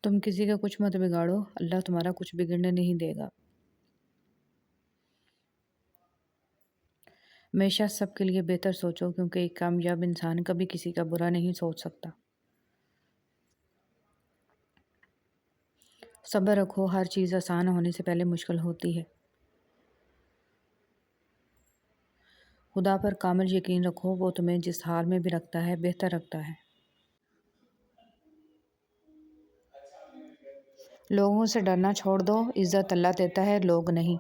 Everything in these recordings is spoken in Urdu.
تم کسی کا کچھ مت بگاڑو، اللہ تمہارا کچھ بگڑنے نہیں دے گا۔ ہمیشہ سب کے لیے بہتر سوچو، کیونکہ ایک کامیاب انسان کبھی کسی کا برا نہیں سوچ سکتا۔ صبر رکھو، ہر چیز آسان ہونے سے پہلے مشکل ہوتی ہے۔ خدا پر کامل یقین رکھو، وہ تمہیں جس حال میں بھی رکھتا ہے بہتر رکھتا ہے۔ لوگوں سے ڈرنا چھوڑ دو، عزت اللہ دیتا ہے، لوگ نہیں۔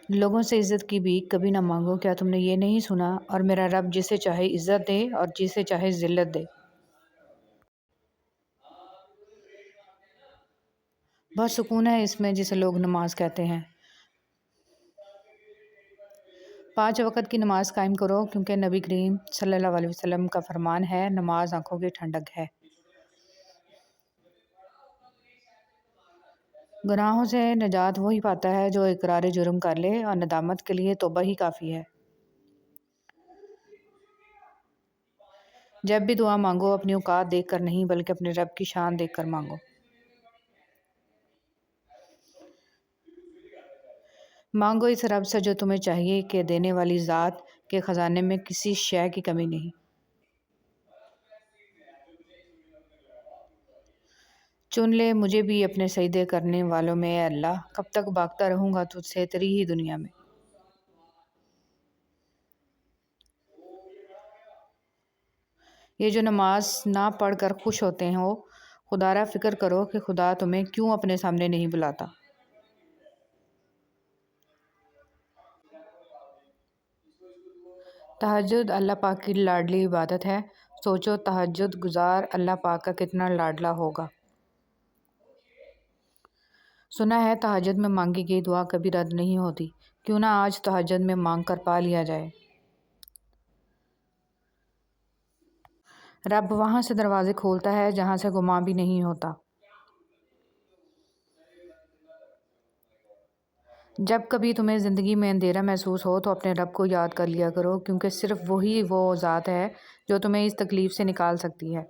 لوگوں سے عزت کی بھیک کبھی نہ مانگو، کیا تم نے یہ نہیں سنا؟ اور میرا رب جسے چاہے عزت دے اور جسے چاہے ذلت دے۔ بہت سکون ہے اس میں جسے لوگ نماز کہتے ہیں۔ 5 وقت کی نماز قائم کرو، کیونکہ نبی کریم صلی اللہ علیہ وسلم کا فرمان ہے، نماز آنکھوں کی ٹھنڈک ہے۔ گناہوں سے نجات وہی پاتا ہے جو اقرار جرم کر لے، اور ندامت کے لیے توبہ ہی کافی ہے۔ جب بھی دعا مانگو اپنی اوقات دیکھ کر نہیں، بلکہ اپنے رب کی شان دیکھ کر مانگو۔ مانگو اس رب سے جو تمہیں چاہیے، کہ دینے والی ذات کے خزانے میں کسی شے کی کمی نہیں۔ چن لے مجھے بھی اپنے سجدے کرنے والوں میں، اے اللہ، کب تک بھاگتا رہوں گا تجھ سے تیری ہی دنیا میں۔ یہ جو نماز نہ پڑھ کر خوش ہوتے ہو، خدا را فکر کرو کہ خدا تمہیں کیوں اپنے سامنے نہیں بلاتا۔ تہجد اللہ پاک کی لاڈلی عبادت ہے۔ سوچو تہجد گزار اللہ پاک کا کتنا لاڈلا ہوگا۔ سنا ہے تہجد میں مانگی گئی دعا کبھی رد نہیں ہوتی، کیوں نہ آج تہجد میں مانگ کر پا لیا جائے۔ رب وہاں سے دروازے کھولتا ہے جہاں سے گمان بھی نہیں ہوتا۔ جب کبھی تمہیں زندگی میں اندھیرا محسوس ہو تو اپنے رب کو یاد کر لیا کرو، کیونکہ صرف وہی وہ ذات ہے جو تمہیں اس تکلیف سے نکال سکتی ہے۔